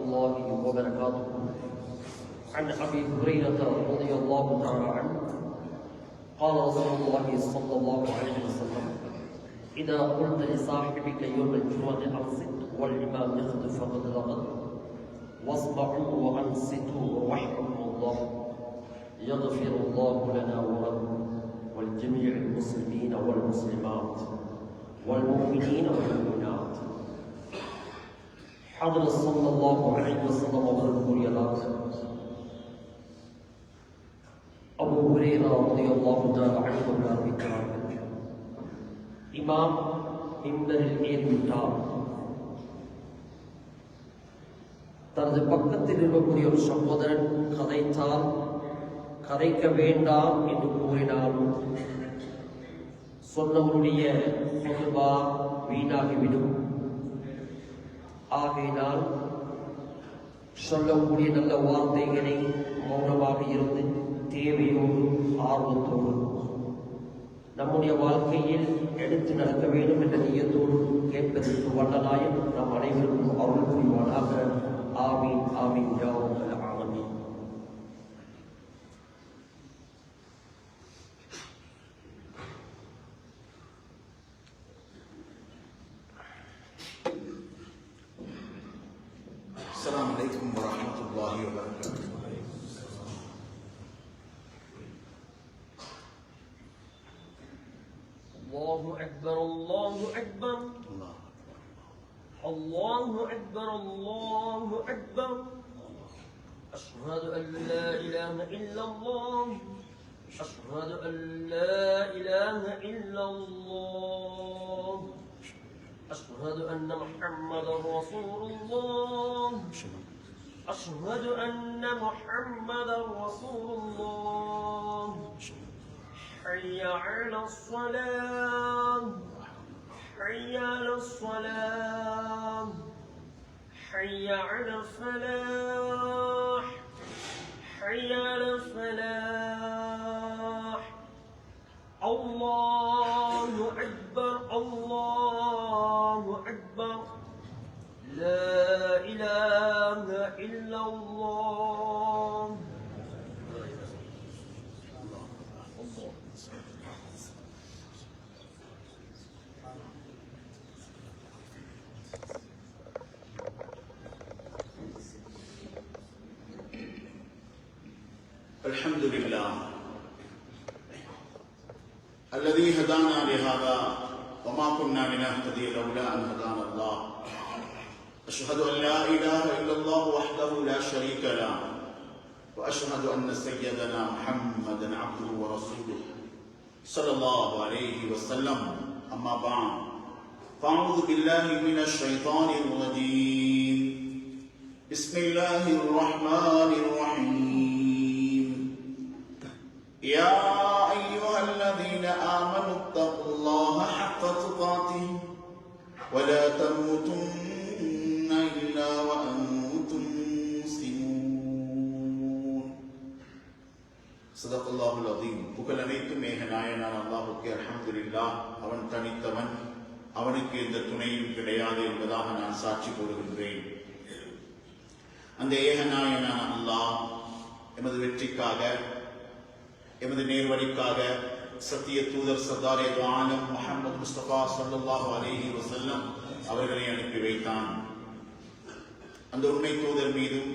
الله وبركاته. عن أبي هريرة رضي الله تعالى عنه قال رسول الله صلى الله عليه وسلم: إذا قلت لصاحبك يوم الجمعة أنصت والإمام يخطب فقد لغت واصبعوا وأنصتوا رحمكم الله يغفر الله لنا ولكم ولجميع المسلمين والمسلمات والمؤمنين والمؤمنات. حضرت صلى الله عليه وسلم கூறியதாக அபூ ஹுரைரா ரலியல்லாஹு தஆலா அன்ஹு அறிவிக்கிறார்கள், இமாம் மிம்பரில் ஏறிவிட்டார். தனது பக்கத்தில் இருக்கக்கூடிய ஒரு சகோதரன் கதைத்தால் கதைக்க வேண்டாம் என்று கூறினாலும் சொன்னவருடைய ஹுத்பா வீணாகிவிடும். ஆகையினால் சொல்லக்கூடிய நல்ல வார்த்தைகளை மௌனமாக இருந்து தேவையோடு ஆர்வத்தோடு நம்முடைய வாழ்க்கையில் எடுத்து நடக்க வேண்டும் என்ற நியத்தோடு கேட்பதற்கு வல்லலாயம் நம் அனைவருக்கும் அருள் புரிவானாக. ஆமீன் ஆமீன் யா ரப்பல் ஆலமீன். السلام عليكم ورحمة الله وبركاته. الله أكبر الله أكبر الله أكبر الله أكبر. أشهد أن لا إله إلا الله أشهد أن لا إله إلا الله أشهد أن محمدا رسول الله أشهد أن محمدا رسول الله. حي على الصلاة حي على الصلاة حي على الفلاح حي على الفلاح. الله أكبر الله أكبر. لا إله إلا الله. الحمد لله الذي هدانا لهذا وما كنا لنهتدي لولا أن هدانا الله. أشهد أن لا إله إلا الله وحده لا شريك له وأشهد أن سيدنا محمدا عبده ورسوله صلى الله عليه وسلم. أما بعد فأعوذ بالله من الشيطان الرجيم. بسم الله الرحمن الرحيم. يا أيها الذين آمنوا اتقوا الله حق تقاته ولا تموتن إلا وأنتم مسلمون. صدق الله العظيم. புகழ் அனைத்தும் மேகநாயனான அல்லாஹ்வுக்கே அல்ஹம்துலில்லாஹ். அவன் தனித்தவன், அவனுக்கு எந்த துணையும் கிடையாது என்பதாக நான் சாட்சி கூறுகின்றேன். அந்த ஏகநாயனான அல்லாஹ் எமது வெற்றிக்காக, எமது நேர்வழிக்காக சத்திய தூதர் சர்தாரே ஆலம் முஹம்மது முஸ்தபா ஸல்லல்லாஹு அலைஹி வஸல்லம் அவர்களை அனுப்பி வைத்தான். அந்த உண்மை தூதர் மீதும்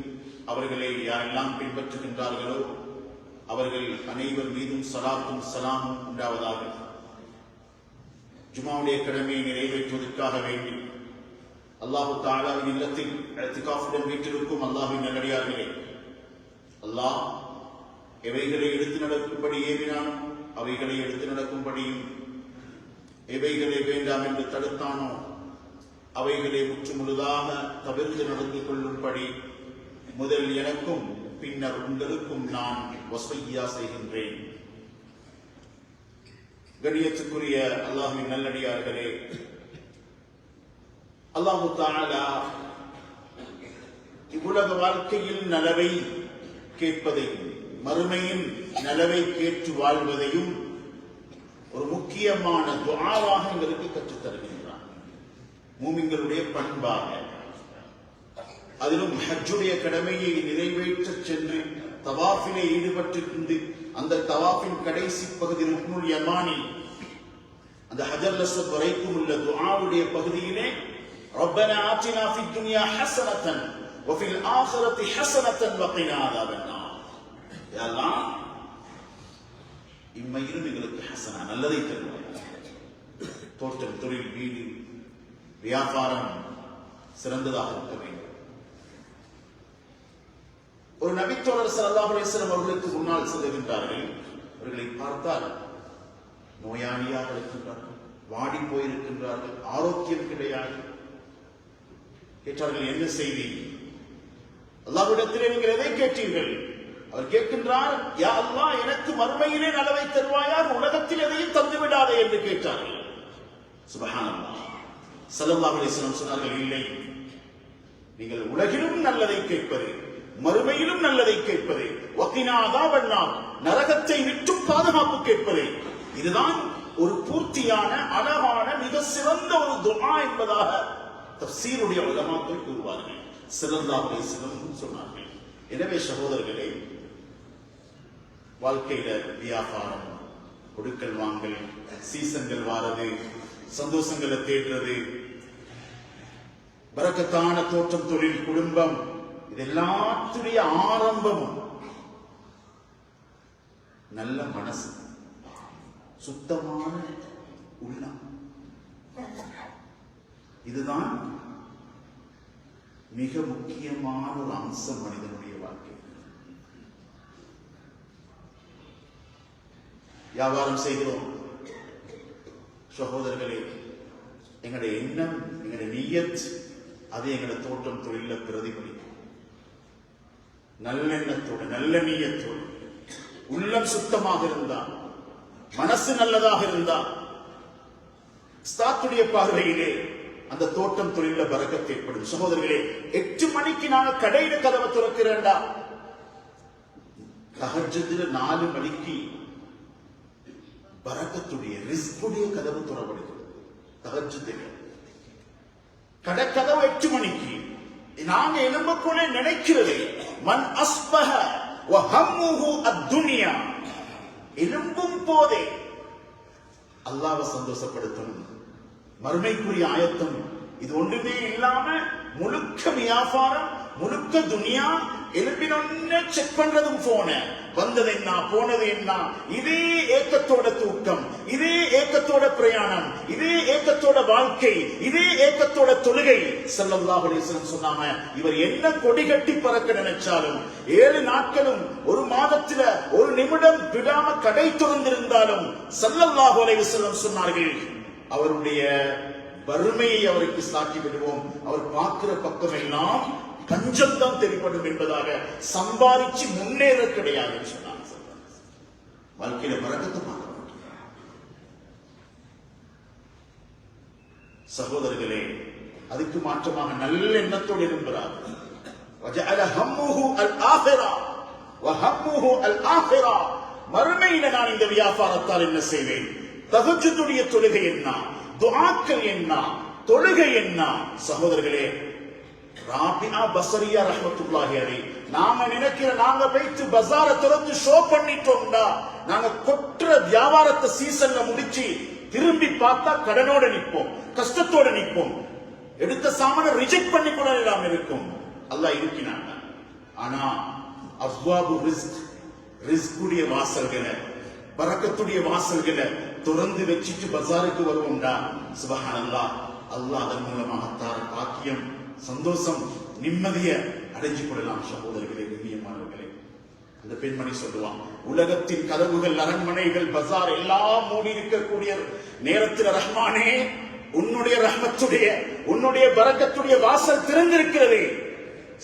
அவர்களை யாரெல்லாம் பின்பற்றுகின்றார்களோ அவர்கள் அனைவர் மீதும் ஸலாத்தும் ஸலாமும் உண்டாவதாக. ஜும்ஆவுடைய கடமையை நிறைவேற்றுவதற்காக வேண்டி அல்லாஹ் தஆலாவின் இல்லத்தில் இஅ்திகாஃபுடன் வீற்றிருக்கும் அல்லாஹ்வின் நல்லடியார்களே, அல்லாஹ் எவைகளை எடுத்து நடக்கும்படி ஏவினானோ அவைகளை எடுத்து நடக்கும்படியும், எவைகளை வேண்டாம் என்று தடுத்தானோ அவைகளை முற்றுமுழுதாக தவிர்த்து நடந்து கொள்ளும்படி முதல் எனக்கும் பின்னர் உங்களுக்கும் நான் வஸ்ஸியா செய்கின்றேன். கண்ணியத்துக்குரிய அல்லாஹ்வின் நல்லடியார்களே, அல்லாஹ் தஆலா இவ்வுலக வாழ்க்கையில் நலவை கேட்பதையும் மறுமையின் நலவை கேட்டு வாழ்வதையும் ஒரு முக்கியமான துஆவாக எங்களுக்கு கற்றுத் தருகின்றார். மூமின்களுடைய பண்பாக அதிலும் ஹஜ்ஜுடைய கடமையை நிறைவேற்ற சென்று தவாஃபிலே ஈடுபட்டிருந்து அந்த தவாஃபின் கடைசி பகுதி ருக்னுல் யமானி அந்த ஹஜர் அஸ்வத் வரைக்கும் உள்ள துஆவுடைய பகுதியிலே ரப்பனா ஆத்தினா ஃபித் துன்யா ஹஸனத்தன் வ ஃபில் ஆখিরাতি ஹஸனத்தன் வ கினா அஸாபன்னார். யா அல்லாஹ், இம்மையிலும் எங்களுக்கு ஹஸனா நல்லதை தருவாய். தோட்டம், தொழில், வீடு, வியாபாரம் சிறந்ததாக இருக்க வேண்டும். ஒரு நபித்தோழர் ஸல்லல்லாஹு அலைஹி வஸல்லம் அவர்களுக்கு முன்னால் செல்கின்றார்கள். அவர்களை பார்த்தால் நோயாளியாக இருக்கின்றார்கள், வாடி போயிருக்கின்றார்கள், ஆரோக்கியம் கிடையாது. கேட்டார்கள், என்ன செய்தி? அல்லாஹ்விடத்திலே நீங்கள் எதை கேட்டீர்கள்? அவர் கேட்கின்றார், யா அல்லாஹ், எனக்கு மறுமையிலே நலவை தருவாயாக, உலகத்தில் எதையும் தந்து விடாதே என்று கேட்டார்கள். சுப்ஹானல்லாஹ். ஸல்லல்லாஹு அலைஹி வஸல்லம் சொன்னார்கள், இல்லை, நீங்கள் உலகிலும் நல்லதை கேட்பது, மறுமையிலும் நல்லதை கேட்பது, வகினா அஸாபன்னார், நரகத்தை விட்டு பாதுகாப்பு கேட்பது, இதுதான் ஒரு பூர்த்தியான அழகான மிக சிறந்த ஒரு துஆ என்பதாக தஃப்சீருடைய உலமாக்கள் கூறுவார்கள். ஸல்லல்லாஹு அலைஹி வஸல்லம் சொன்னார்கள். எனவே சகோதரர்களே, வாழ்க்கையில வியாபாரம், கொடுக்கல் வாங்கல், சீசன்கள் வாரது, சந்தோஷங்களை தேடுறது, பரக்கத்தான தோற்றம், தொழில், குடும்பம், இதெல்லாத்துடைய ஆரம்பமும் நல்ல மனசு, சுத்தமான உள்ளம். இதுதான் மிக முக்கியமான ஒரு அம்சம் மனிதனுடைய வாழ்க்கை. வியாபாரம் செய்கிறோம் சகோதரர்களே, எங்களுடைய எண்ணம், எங்களுடைய நியத், அது எங்களுடைய தோற்றம், தொழில பிரதிபலிக்கும். நல்லெண்ணத்தோடு, நல்ல நியத்தோடு, உள்ளம் சுத்தமாக இருந்தா, மனசு நல்லதாக இருந்தா, ஸ்தாத்துடைய பார்வையிலே அந்த தோட்டம், தொழில பரக்கத் ஏற்படும். சகோதரர்களே, 8 மணிக்கு நாங்க கடையில கதவை திறக்கிறேன்டா, தஹஜ்ஜுதுல 4 மணிக்கு பரக்கத்துடைய, ரிஸ்குடைய கதவு திறப்படுகிறது. தஹஜ்ஜுதுல கடை கதவு 8 மணிக்கு. நாங்க எலும்புக்குள்ளே நினைக்கிறது, மன் அஸ்பஹ வ ஹம்முஹு அத்துன்யா, எலும்பும் போதே அல்லாஹ்வை சந்தோஷப்படுத்தணும், மறுமைக்குரிய ஆயத்தம், இது ஒன்றுமே இல்லாம முழுக்க வியாபாரம், முழுக்க துனியா, எலும்பினொன்னு செக் பண்றதும் போன, வந்தது என்ன, போனது என்ன, இதே ஏக்கத்தோட தூக்கம், இதே ஏக்கத்தோட பிரயாணம், இதே ஏக்கத்தோட வாழ்க்கை, இதே ஏக்கத்தோட தொழுகை. ஸல்லல்லாஹு அலைஹி வஸல்லம் சொன்னாங்க, இவர் என்ன கொடி கட்டி பறக்க நினைச்சாலும், 7 நாட்களும் ஒரு மாதத்துல ஒரு நிமிடம் விடாம கடை திறந்திருந்தாலும் ஸல்லல்லாஹு அலைஹி வஸல்லம் சொன்னார்கள், அவருடைய வறுமையை அவருக்கு சாட்டி விடுவோம், அவர் பார்க்கிற பக்கம் எல்லாம் பஞ்சம் தான் தெரிப்படும் என்பதாக, சம்பாதிச்சு முன்னேற கிடையாது சொன்னாங்க. வாழ்க்கையில பரக்கத்தை பார்க்க மாட்டோம். சகோதரர்களே, அதுக்கு மாற்றமாக நல்ல எண்ணத்தோடு இருக்கிறார். வஜஅல ஹம்முஹு அல்-ஆখিরা வ ஹம்முஹு அல்-ஆখিরা, மறுமையில நான் இந்த வியாபாரத்தால் என்ன செய்வேன், தஹஜ்ஜுதுடைய தொழுகை என்ன, துஆக்கள் என்ன, தொழுகை என்ன. சகோதரர்களே, ராபியா பஸரியா ரஹ்மத்துல்லாஹி அலைஹி, நாம நினைக்கிற, நாங்க போயிட்டு பஜார திறந்து ஷோ பண்ணிட்டோம்டா, நாங்க கொற்ற வியாபாரத்தை சீசன்ல முடிச்சு திரும்பி பார்த்தா கடனோட நிற்போம், கஷ்டத்தோட நிற்போம், எடுத்த சாமான ரிஜெக்ட் பண்ணி கூட எல்லாம் இருக்கும். அல்லாஹ் இருக்கிறான். ஆனா அப்வாபு ரிஸ்க், ரிஸ்குடைய வாசல்களை, பரக்கத்துடைய வாசல்களை திறந்து வச்சிட்டு பஜாருக்கு வருவோம்டா, சுப்ஹானல்லாஹ், அல்லாஹ் அதன் மூலமாக தார பாக்கியம், சந்தோஷம், நிம்மதியை அடைஞ்சு கொள்ளலாம். சகோதரர்களே, கண்ணியமானவர்களே, அந்த பெண்மணி சொல்லுவான், உலகத்தின் கதவுகள், அரண்மனைகள், பஜார் எல்லாம் மூடி இருக்கக்கூடிய நேரத்தில் ரஹ்மானே, உன்னுடைய ரஹ்மத்துடைய, உன்னுடைய பரக்கத்துடைய வாசல் திறந்திருக்கிறது.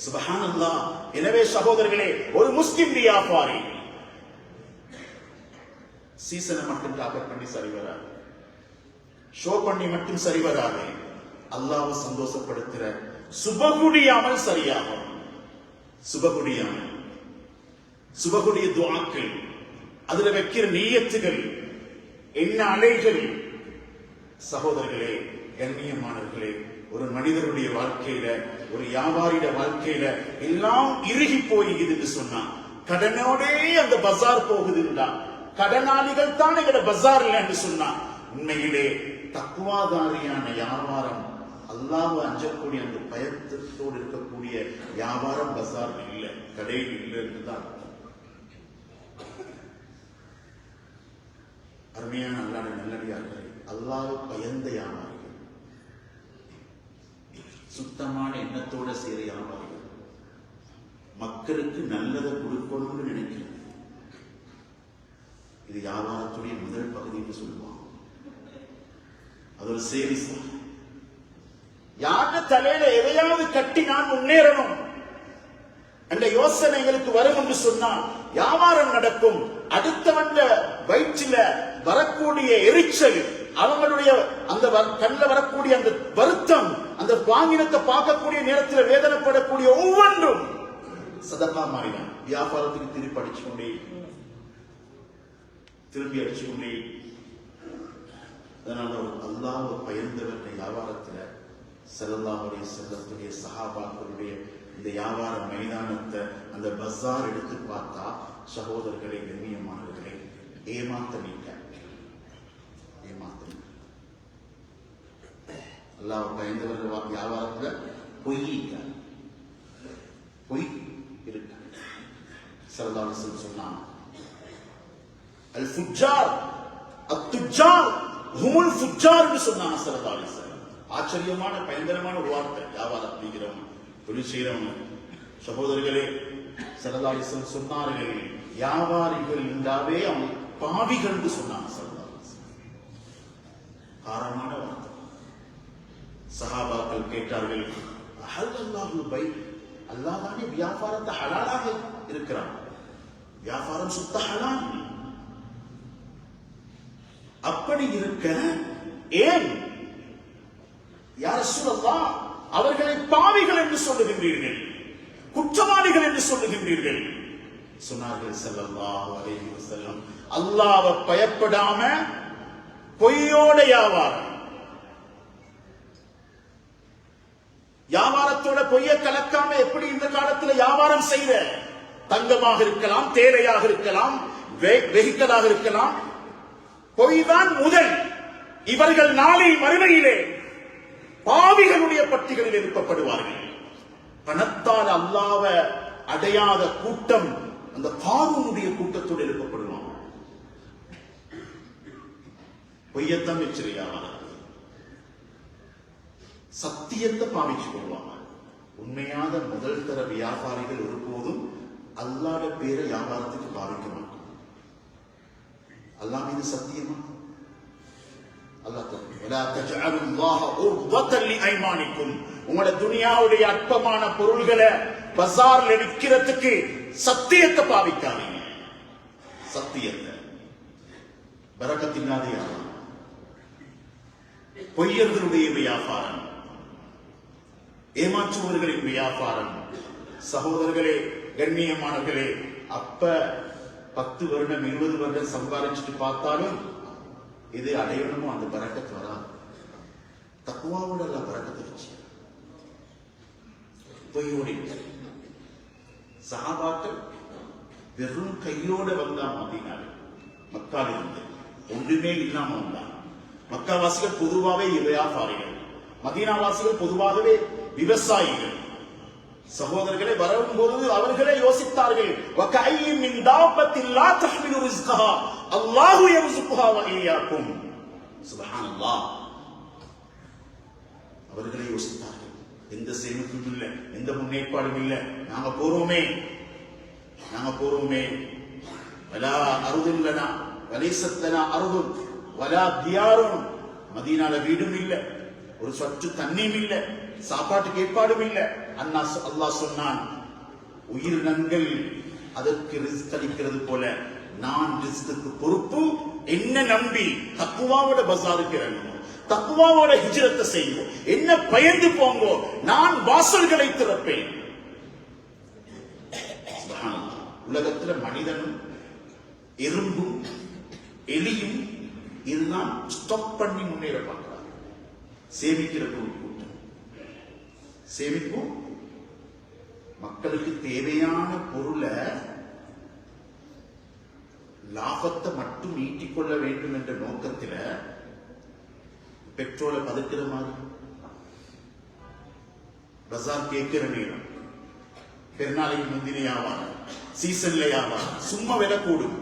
சுப்ஹானல்லாஹ். எனவே சகோதரர்களே, ஒரு முஸ்லிம் வியாபாரி சீசனை மட்டும் டார்கெட் பண்ணி சரி வராது, ஷோ பண்ணி மட்டும் சரி வராது, அல்லாஹ்வை சந்தோஷப்படுத்துற சுபகுடைய அமல் சரியாகும். சுபகுடைய அமல், சுபகுடைய துஆக்கள், அதுல வைக்கிற நியத்துகள், என்ன அலைகள். சகோதரர்களே, கண்ணியமானவர்களே, ஒரு மனிதருடைய வாழ்க்கையில, ஒரு வியாபாரிட வாழ்க்கையில எல்லாம் இறுகி போய்குதுன்னு சொன்னா, கடனோடே அந்த பஜார் போகுதுண்டா, கடனாளிகள் தான் எங்கட பஜார் இல்லைன்னு சொன்னா, உண்மையிலே தக்குவாதாரியான வியாபாரம், அல்லாஹ்வை அஞ்சக்கூடிய அந்த பயத்தோடு இருக்கக்கூடிய வியாபாரம் பஜார் இல்லை, கடையில் இல்லை என்றுதான். அருமையான அல்லாஹ் நல்லடியார்களே, அல்லாஹ்வை பயந்த வியாபாரிகள், சுத்தமான எண்ணத்தோட செய்த வியாபாரிகள், மக்களுக்கு நல்லதை கொடுக்கணும்னு நினைக்கிறது, இது வியாபாரத்துடைய முதல் பகுதின்னு சொல்லுவாங்க. அது ஒரு சேவிஸ். யாரு தலையில எதையாவது கட்டி நான் முன்னேறணும் அந்த யோசனை எங்களுக்கு வரும் என்று சொன்னால் வியாபாரம் நடக்கும். அடுத்தவன் வயிற்றில வரக்கூடிய எரிச்சல், அவங்களுடைய அந்த கண்ணில் வரக்கூடிய அந்த வருத்தம், அந்த வாங்கினத்தை பார்க்கக்கூடிய நேரத்தில் வேதனைப்படக்கூடிய ஒவ்வொன்றும் சதகா மாறினான். வியாபாரத்துக்கு திருப்பி அடிச்சுக்கொண்டே, திரும்பி அடிச்சுக்கொண்டே. அதனால அல்லாஹ்வை பயந்தவற்றை வியாபாரத்தில் ஸல்லல்லாஹு அலைஹி வஸல்லத்துடைய சஹாபாக்களுடைய இந்த வியாபார மைதானத்தை, அந்த பஸார் எடுத்து பார்த்தா, சகோதரர்களை, கண்ணியமானவர்களை, ஏமாத்தமிக்க அல்லாஹ்வை பயந்தவர்கள் வியாபாரத்தில் பொய் இருக்கு. ஸல்லல்லாஹு அலைஹி வஸல்லம் சொன்னாங்க, அல் ஃபுஜ்ஜார் அத்துஜ்ஜார் ஹுமுல் ஃபுஜ்ஜார் என்று சொன்னாங்க ஸல்லல்லாஹு அலைஹி வஸல்லம். ஆச்சரியமான பயங்கரமான ஒரு வார்த்தை. வியாபாரம் அப்படிங்கிறவங்க, தொழில் செய்யறவங்க, சகோதரர்களே, ஸல்லல்லாஹு அலைஹி வஸல்லம் சொன்னார்கள், வியாபாரிகள் இருந்தாவே அவங்க பாவிகள் என்று சொன்னாங்க ஸல்லல்லாஹு அலைஹி வஸல்லம். காரமான வார்த்தை. சஹாபாக்கள் கேட்டார்கள், அஹல்லல்லாஹுல் பை, அல்லாஹ் தானே வியாபாரத்தை ஹலாலாக இருக்கிறான், வியாபாரம் சுத்த ஹலால், அப்படி இருக்க ஏன் யா ரசூலல்லாஹ் அவர்களை பாவிகள் என்று சொல்லுகின்றீர்கள், குற்றவாளிகள் என்று சொல்லுகின்றீர்கள்? சொன்னார்கள் ஸல்லல்லாஹு அலைஹி வஸல்லம், அல்லாஹ்வை பயப்படாம பொய்யோட வியாபாரம், வியாபாரத்தோட பொய்ய கலக்காம எப்படி இந்த காலத்துல வியாபாரம் செய்த, தங்கமாக இருக்கலாம், தேவையாக இருக்கலாம், வெஹிக்கலாக இருக்கலாம், பொய்தான் முதல். இவர்கள் நாளை மறுமையிலே பாவிகளுடைய பட்டிகளில் எழுப்பப்படுவார்கள். பணத்தால் அல்லாஹ்வை அடையாத கூட்டம் அந்த காரூனுடைய கூட்டத்தோடு எழுப்பப்படுவாங்க. பொய்யத்தான் வச்சிருக்காங்க, சத்தியத்தை பாவிச்சு கொள்வாங்க. உண்மையான முதல் தர வியாபாரிகள் ஒருபோதும் அல்லாஹ்ட பேரை வியாபாரத்துக்கு பாவிக்க மாட்டாங்க. அல்லாஹ் மீது சத்தியமா உங்களோட துனியாவுடைய அற்பமான பொருள்களை பஜார்ல விற்கிறதுக்கு சத்தியத்தை பாவிக்காதீங்க. சத்தியத்தை பரக்கத்தில்லாத வியாபாரம், பொய்யர்களுடைய வியாபாரம், ஏமாற்றுவர்களின் வியாபாரம். சகோதரர்களே, கண்ணியமானவர்களே, அப்ப 10 வருடம் 20 வருடம் சம்பாதிச்சுட்டு பார்த்தாலும் இது அடையணுமோ அந்த பரக்கத்து வராது. தக்குவாவோட எல்லாம் பரக்கத்து வச்சு பொய்யோடு சஹாபாக்கள் வெறும் கையோட வந்தா மதீனாவில், மக்காவில் இருந்து ஒன்றுமே இல்லாம வந்தாங்க. மக்காவாசிகள் பொதுவாகவே வியாபாரிகள், மதீனாவாசிகள் பொதுவாகவே விவசாயிகள். சகோதரர்களை வரும்போது அவர்களே யோசித்தார்கள், வகஅய்யின் மின் தாபத்தின் லா தஹ்மிலு ரிஸ்கஹா அல்லாஹு யர்ஸுகுஹா வ இய்யாக்கும். சுப்ஹானல்லாஹ். அவர்களே யோசித்தார்கள், எந்த சேமிப்பும் இல்லை, எந்த முன்னேற்பாடும் இல்லை, நாங்க போறோமே வலா அர்துன் லனா வலைஸத் லனா அர்துன் வலா தியாருன். மதீனால வீடும் இல்லை, ஒரு சொட்டு தண்ணியும் இல்லை, சாப்பாட்டுக்கு ஏற்பாடும் இல்லை. அல்லாஹ் சொன்னான், உயிரினங்கள் அதற்கு ரிஸ்க் அளிக்கிறது போல நான் ரிஸ்க்கு பொறுப்பு. என்ன நம்பி தக்குவாவோட பஸாருக்கு இறங்கணும், தக்குவாவோட ஹிஜ்ரத்தை செய்யும், என்ன பயந்து போங்கோ, நான் வாசல்களை திறப்பேன். உலகத்துல மனிதனும் எறும்பும் எலியும் இதுதான் ஸ்டாப் பண்ணி முன்னேற பார்க்கிறார். சேமிக்கிற கூட்டம் சேமிப்பு மக்களுக்கு தேவையான பொருளை லாபத்தை மட்டும் ஈட்டிக்கொள்ள வேண்டும் என்ற நோக்கத்தில் பெட்ரோலை பதுக்கிற மாதிரி பஜார் கேட்கிற நேரம் பெருநாளைக்கு முந்தின வியாபாரம் சீசன்ல வியாபாரம் சும்மா விலை கூடும்.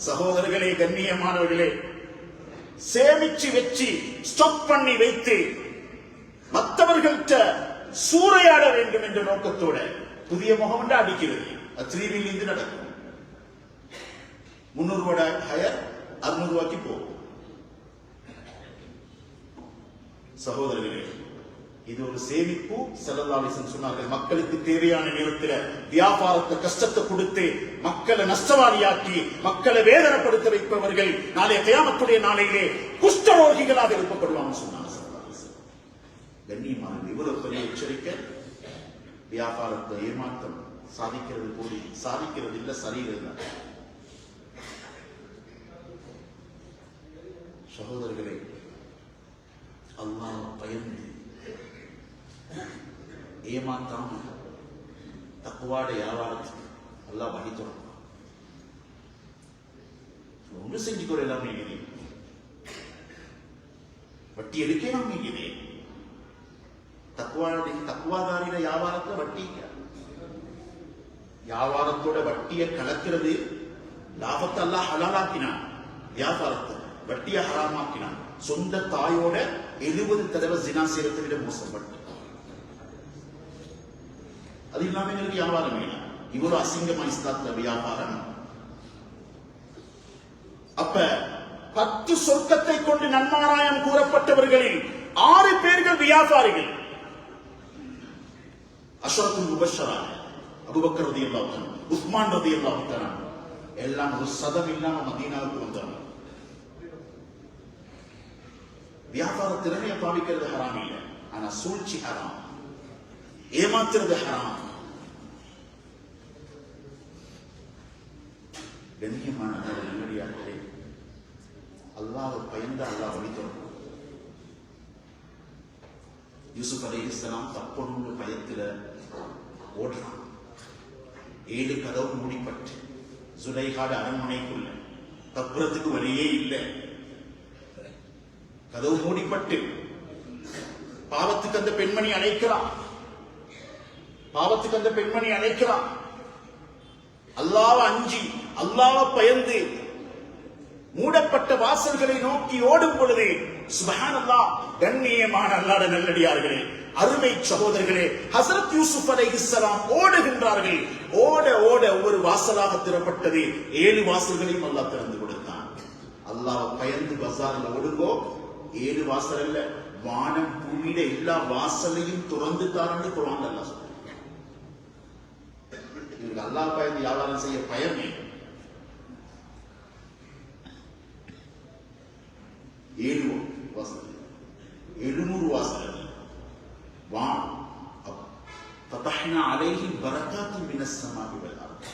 சகோதரர்களே, கண்ணியமானவர்களே, சேமிச்சு வச்சு ஸ்டாக் பண்ணி வைத்து மற்றவர்கள்ட்ட சூறையாட வேண்டும் என்ற நோக்கத்தோட புதிய முகம் அடிக்கிறது. 3 இருந்து நடக்கும். 300 ரூபாய் ஹயர் 600 ரூபாய்க்கு போகும். சகோதரர்களே, இது ஒரு சேமிப்பு. ஸல்லல்லாஹு அலைஹி வஸல்லம் சொன்னார்கள், மக்களுக்கு தேவையான நேரத்தில் வியாபாரத்தை கஷ்டத்தை கொடுத்து மக்களை நஷ்டவாளியாக்கி மக்களை வேதனைப்படுத்த வைப்பவர்கள் நாளைய கியாமத்துடைய நாளையிலே குஷ்டரோகிகளாக எழுப்பப்படுவாங்க சொன்னாங்க. கண்ணியமான இவ்வளவு பெரிய எச்சரிக்கை. வியாபாரத்தை ஏமாற்றம் சாதிக்கிறது போது சாதிக்கிறது இல்ல, சரியில்லை. சகோதரர்களே, அல்லாஹ் பயந்து ஏமாற்றாம தக்குவாட வியாபாரத்துக்கு அல்லாஹ் வழி தொடங்கும். ஒன்று செஞ்சுக்கொள்ள எல்லாமே வட்டி எடுக்கலாம். நீங்களே தக்குவாதாரின வியாபாரத்துல வட்டி வியாபாரத்தோட வட்டியை கலக்கிறது. லாபத்தை அல்லாஹ் ஹலாலாக்கினான், வியாபாரத்தை வட்டியை ஹராமாக்கினான். சொந்த தாயோட 70 தடவை ஜினா செய்யறதை விட மோசப்பட்டு அது இல்லாம எங்களுக்கு வியாபாரம் வேணும். இவ்வளவு அசிங்கமா இஸ்லாத்துல வியாபாரம். அப்ப 10 சொர்க்கத்தை கொண்டு நன்மாராயம் கூறப்பட்டவர்களில் 6 பேர்கள் வியாபாரிகள். அஷ்ரத்துல் முபஷ்ஷரா, அபூபக்கர் ரலியல்லாஹு அன்ஹு, உஸ்மான் ரலியல்லாஹு தஆலா எல்லாம் ஒரு சதம் இல்லாம மதீனாவுக்கு வந்தாங்க. வியாபார திறமையை பாவிக்கிறது ஹராம் இல்லை, ஆனா சூழ்ச்சி ஹராம், ஏமாத்துறது ஹராம். கண்ணியமான நல்லடியார்களே, அல்லாஹ்வை பயந்து அல்லாஹ் வழி தொடங்கும். யூசுப் அலைஹிஸ்ஸலாம் தப்பொன்று பயத்துல ஓடுறான். 7 கதவு மூடிப்பட்டு சுலைஹாட அரண்மனைக்குள்ள தப்புறதுக்கு வழியே இல்லை. கதவு மூடிப்பட்டு பாவத்துக்கு அந்த பெண்மணி அழைக்கிறான். பாவத்துக்கு அந்த பெண்மணி அழைக்கிறான். அல்லாஹ்வை அஞ்சி அல்லாஹ்வை பயந்து மூடப்பட்ட வாசல்களை நோக்கி ஓடும் பொழுது சுப்ஹானல்லாஹ், கண்ணியமான அல்லாஹ்வுடைய நல்லடியார்களே, அருமை சகோதரர்களே, ஹஸரத் யூசுப் அலைஹிஸ்ஸலாம் ஓடுகின்றார்கள். ஓட ஓட ஒவ்வொரு வாசலாக திறப்பட்டது. 7 வாசல்களையும் அல்லாஹ் திறந்து கொடுத்தான். அல்லாஹ்வை பயந்து பஜார்ல ஓடுங்கோ. 7 வாசல் அல்ல, வானம் பூமியில எல்லா வாசலையும் துறந்து தாரன்னு குர்ஆன்ல அல்லாஹ் சொல்றான். இவருக்கு அல்லாஹ் பயந்து வியாபாரம் செய்ய பயமே. 7 வாசல், 700 வாசல். வான் ஃபதஹ்னா அலைஹிம் பரகாத்தும் மினஸ் ஸமாஇ வல் அர்த்.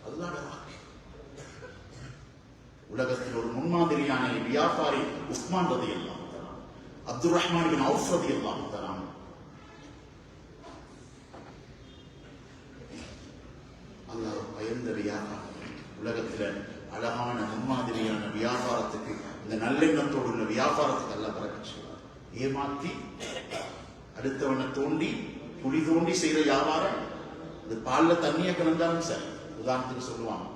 அல்லாஹ் உலகத்தில் ஒரு முன்மாதிரியான வியாபாரி உஸ்மான் ரலியல்லாஹு தஆலா, அப்துர் ரஹ்மான் பின் அவுஃப் ரலியல்லாஹு தஆலா, அல்லாஹ் பயந்த வியாபாரி. உலகத்தில் அழகான முன்மாதிரியான வியாபாரத்துக்கு, இந்த நல்லெண்ணத்தோடு உள்ள வியாபாரத்துக்கு அல்லாஹ் பரக்கத் செய்வார். ஏமாத்தி அடுத்தவனை தோண்டி குழி தோண்டி செய்யற வியாபாரம். அது பால்ல தண்ணியை கலந்தாலும் சரி. உதாரணத்துக்கு சொல்லுவாங்க,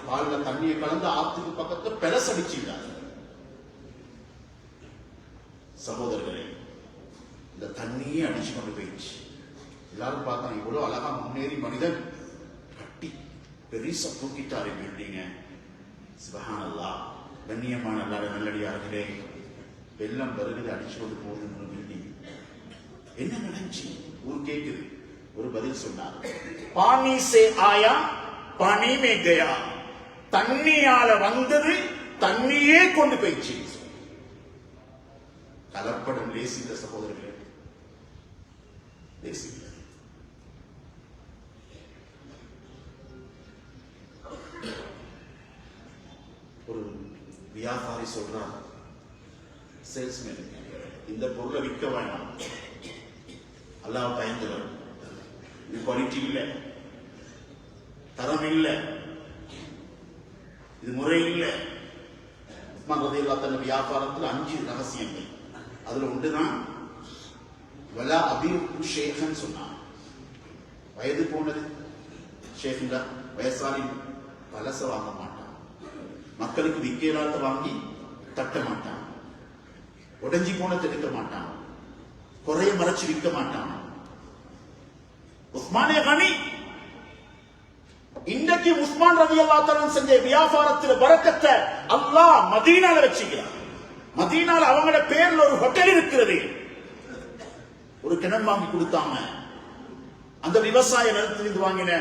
பால்ல தண்ணியை கலந்து ஆத்துக்கு பக்கத்துல பெலசடிச்சுட்டாங்க. சகோதரர்களே, இந்த தண்ணியே அடிச்சு கொண்டு போயிடுச்சு. எல்லாரும் பார்த்தாங்க, இவ்வளவு அழகா முன்னேறி மனிதன் கட்டி பெரிசா தூக்கிட்டாரு பில்டிங்க. சுப்ஹானல்லாஹ், கண்ணியமான அல்லாஹ்வுடைய நல்லடியார்களே, வெள்ளம் வருகிறது, அடிச்சு கொண்டு போகுது பில்டிங். என்ன நடந்துச்சு? ஊர் கேட்குது. ஒரு பதில் சொன்னார், பானி சே ஆயா பானி மே கயா. தண்ணியால வந்தது தண்ணியே கொண்டு போயிடுச்சு. கலப்படம் லேசில்ல சகோதரர்களே, லேசில்ல. ஒரு வியாபாரி சொல்றார் சேல்ஸ்மேன், இந்த பொருளை விற்க வேண்டாம், அல்லாஹ் பயந்து வரும், இது குவாலிட்டி இல்லை, தரம் இல்லை, இது முறை இல்லை. உஸ்மான் ரலியல்லாஹு தஆலா வியாபாரத்தில் 5 ரகசியங்கள், அதுல ஒன்றுதான் வலா அபீரு ஷேഖன் சொன்னான். வயது போனது ஷேഖுங்க, வயசாளி பலச வாங்க மாட்டான், மக்களுக்கு விற்கலாத்த வாங்கி தட்ட மாட்டான், உடஞ்சி போனதை எடுக்க மாட்டான், குறைய மறைச்சு விற்க மாட்டான். உஸ்மானே கனி இன்றைக்கு உஸ்மான் ரலியல்லாஹு தஆலா செஞ்ச வியாபாரத்தில் பரக்கத்தை அல்லாஹ் மதீனால வச்சுக்கிறான். மதீனால அவங்களோட பேர்ல ஒரு ஹோட்டல் இருக்கிறது. ஒரு கிணறு வாங்கி கொடுத்தாங்க, அந்த விவசாய நிலத்திலிருந்து வாங்கின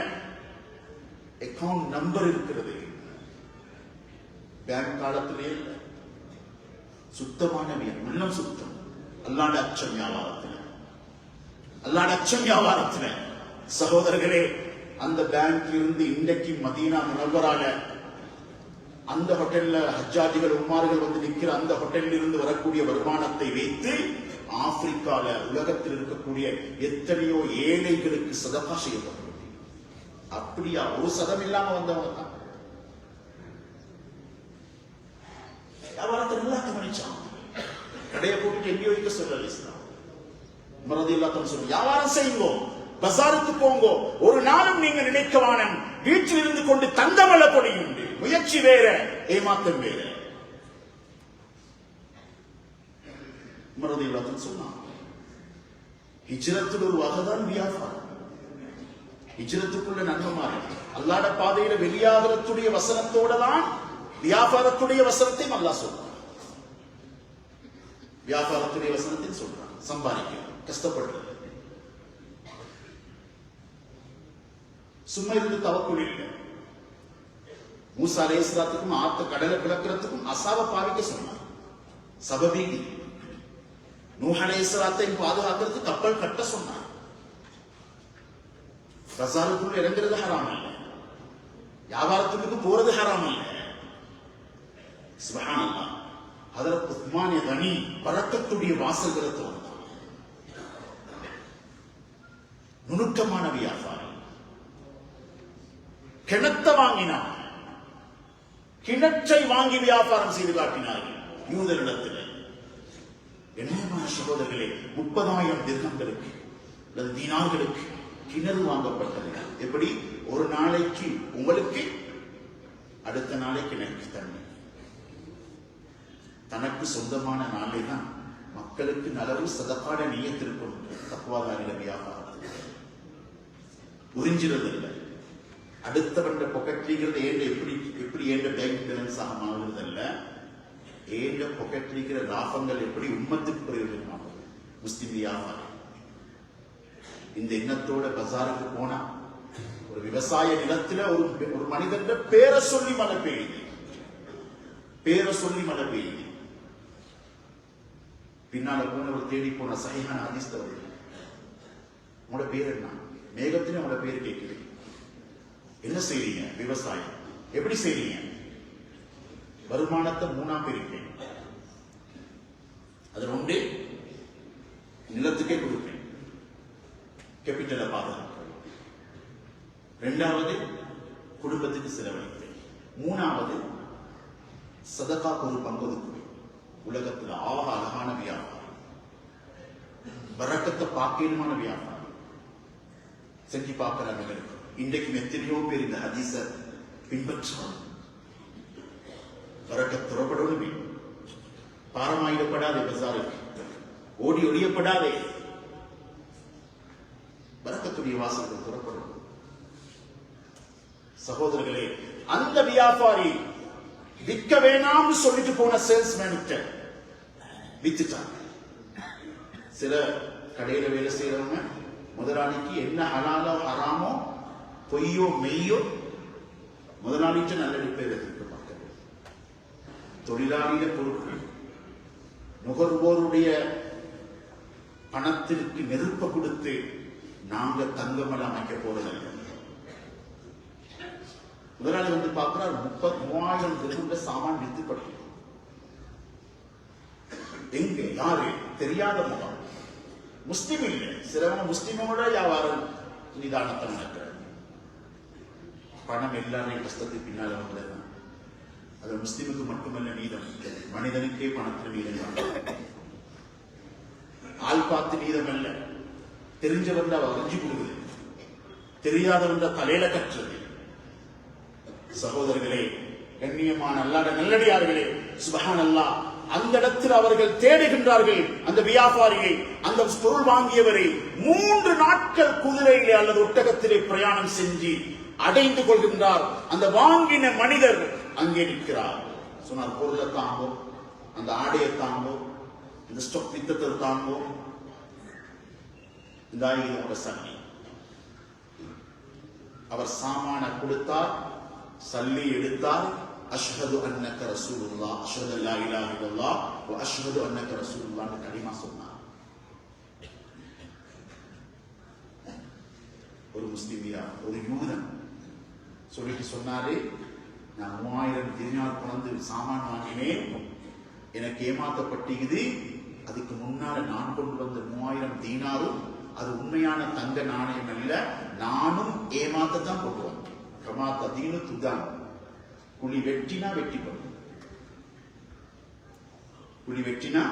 அக்கவுண்ட் நம்பர் இருக்கிறது. பேங்க் காலத்திலே சுத்தமான உள்ளம் சுத்தம். அல்லாஹ்ட அச்சம் வியாபாரத்தில், அல்லாஹ்ட அச்சம் வியாபாரத்தில் சகோதரர்களே, அந்த பேங்க்ல இருந்து இன்றைக்கு மதீனா முனவ்வரால அந்த ஹோட்டல்ல ஹஜ்ஜாஜிகள் உம்மார்கள் வந்து நிற்கிற அந்த ஹோட்டலில் இருந்து வரக்கூடிய வருமானத்தை வைத்து ஆப்பிரிக்கால உலகத்தில் இருக்கக்கூடிய எத்தனையோ ஏழைகளுக்கு சதகா செய்யப்பட்டது. அப்படியா? ஒரு சதம் இல்லாம வந்தவங்க தான் வியாபாரத்தை நல்லா கவனிச்சான். கடையை போட்டு எங்கேயோ வைக்க சொல்லல இஸ்லாம். உமர் ரலியல்லாஹு தஆலா சொல்ல, வியாபாரம் செய்வோம், பஜாருக்கு போங்கோ, ஒரு நாளும் நீங்க நினைக்கவான வீட்டில் இருந்து கொண்டு தங்கமல்ல பொடியுண்டு. முயற்சி வேற, ஏமாத்தம் வேற. உமர் ரலியல்லாஹு தஆலா சொன்னான், ஹிஜ்ரத்தில் ஒரு வகைதான் வியாபாரம். ஹிஜ்ரத்துக்குள்ள நன்மை மாறி அல்லாஹ்ட பாதையில வெளியாகிறதுடைய வசனத்தோட தான் வியாபாரத்துடைய வசனத்தையும் அல்லாஹ் சொல்றான். வியாபாரத்துடைய வசனத்தையும் சொல்றான். சம்பாதிக்க கஷ்டப்படுறது, சும்மா இருந்து தவக்குள் இல்லை. மூசா அலைஹிஸ்ஸலாத்துக்கும் ஆத்த கடலை பிளக்கிறதுக்கும் அசாவ பாவிக்க சொன்னார், சபபீதி. நூஹ் அலைஹிஸ்ஸலாத்தையும் பாதுகாக்கிறதுக்கு கப்பல் கட்ட சொன்னார். பஜாருக்குள்ள இறங்குறது ஹராம் இல்லை, வியாபாரத்துக்கு போறது ஹராம் இல்லை. சுப்ஹானல்லாஹ். ஹதரத் உஸ்மான் கனி பரக்கத்துடைய வாசல்களை திறந்தான். நுணுக்கமான வியாபாரம். கிணத்தை வாங்கினார், கிணற்றை வாங்கி வியாபாரம் செய்து காட்டினார்கள் யூதரிடத்தில். கண்ணியமான சகோதரர்களே, 30,000 திர்ஹம்களுக்கு அல்லது தீனார்களுக்கு கிணறு வாங்கப்பட்டது. எப்படி? ஒரு நாளைக்கு உங்களுக்கு, அடுத்த நாளைக்கு எனக்கு தண்ணி. தனக்கு சொந்தமான நாளை தான் மக்களுக்கு நலவு சதகாட நியத்திற்கும் தக்வாதாரிட வியாபாரத்தில் உறிஞ்சிறது இல்லை. அடுத்தவண்ட பொக்கெட்லிங்கிறது ஏண்ட எப்படி ஏண்ட பேங்க் பேலன்ஸ் ஆக மாறுறது அல்ல, ஏண்ட பொக்கெட்லிங்கிற லாபங்கள் எப்படி உம்மத்துக்கு பிரயோஜனமாகும். முஸ்லிம் வியாபாரம் இந்த எண்ணத்தோட பஜாருக்கு போனா, ஒரு விவசாய நிலத்துல ஒரு மனிதன் பேரை சொல்லி மழை பெய்யுது, பேரை சொல்லி மழை பெய்யுது. பின்னால போனவர் தேடி போன சஹீஹான ஹதீஸ் தவறு. உங்களோட பேர் என்ன? மேகத்திலே உங்களோட பேர் கேட்குது. என்ன செய்றீங்க? விவசாயம். எப்படி செய்றீங்க? வருமானத்தை 3ஆ பிரிப்பேன். அதுல ஒன்று நிலத்துக்கே கொடுப்பேன், கேபிட்டலை பாதுகாப்பேன். 2வது குடும்பத்துக்கு செலவழிப்பேன். 3வது சதகாக்கு ஒரு பங்கு ஒதுக்குவேன். உலகத்தில் ஆக அழகான வியாபாரம், வரக்கத்தை பார்க்கணுமான வியாபாரம். செஞ்சு பார்க்கிறாங்க. இன்றைக்கு எத்தனையோ பேர் இந்த ஹதீஸ பின்பற்றாங்க. வரக்கத் துறப்படணுமே, பாரமாயிடப்படாதே, பஜாருக்கு ஓடி ஒடியப்படாதே, வரக்கத்துடைய வாசல்கள் துறப்படும். சகோதரர்களே, அந்த வியாபாரி விற்க வேணாம்னு சொல்லிட்டு போன சேல்ஸ்மேனுக்கு வித்துட்டாங்க. சில கடையில வேலை செய்யறவங்க முதலாளிக்கு என்ன ஹலாலோ ஹராமோ பொய்யோ மெய்யோ முதலாளிட்டு நல்ல பேர் எதிர்பார்க்க. தொழிலாளியில பொறுப்பு, நுகர்வோருடைய பணத்திற்கு நெருப்ப கொடுத்து நாங்க தங்கமல அமைக்க போறதில்லை. முதலாளி வந்து பார்க்கிறார், 33,000 திர்ஹம் சாமான் வித்துப்பட்டு எங்க யாரு தெரியாத முகம், முஸ்லிம் இல்லை. சிலவங்க முஸ்லிமோட வியாபாரம் நிதானத்தை நடக்கிறார். பணம் எல்லாரையும் கஷ்டத்துக்கு பின்னால் வந்ததுதான். அது முஸ்லிமுக்கு மட்டுமல்ல நீதம், மனிதனுக்கே பணத்தில் நீதம். ஆள் பார்த்து நீதம் அல்ல, தெரிஞ்சவன் அவ அழிஞ்சு கொடுக்குது, தெரியாதவன் தலையில கற்றுறது. சகோதரர்களே, கண்ணியமான அல்லாஹ்வுடைய நல்லடியார்களே, சுப்ஹானல்லாஹ், அந்த இடத்தில் அவர்கள் தேடுகின்றார்கள் அந்த வியாபாரியை, அந்த பொருள் வாங்கியவரை. 3 நாட்கள் குதிரையிலே அல்லது ஒட்டகத்திலே பிரயாணம் செஞ்சு அடைந்து கொள்கின்றார். அந்த வாங்கின மனிதர் அங்கே நிற்கிறார். சொன்னார், பொருளை தாங்கோ, அந்த ஆடையை தாங்கோ, இந்த ஸ்டாக் வித்தத்தை தாங்கோ, இந்த அவர் சல்லி. அவர் சாமான கொடுத்தார், சல்லி எடுத்தார். அஷ்ஹது அன்னக ரசூலுல்லாஹ், அஷ்ஹது அல்லா இலாஹ இல்லல்லாஹ் வ அஷ்ஹது அன்னக ரசூலுல்லாஹ் கலிமா சொன்னார். ஒரு முஸ்லிமியா, ஒரு யூதன் சொல்லிட்டு சொன்னாரு, நான் 3000 தினார் கொண்டு சாமான் வாங்கினேன், எனக்கு ஏமாத்தப்பட்டது. அதுக்கு முன்னால நான் கொண்டு வந்த 3000 தீனாரும் அது உண்மையான தங்க நாணயம் அல்ல, நானும் ஏமாத்தத்தான் கொண்டு வந்தேன். கமாத்த தீனு துதான், குழி வெட்டினா வெட்டி பண்ணும், குழி வெட்டினா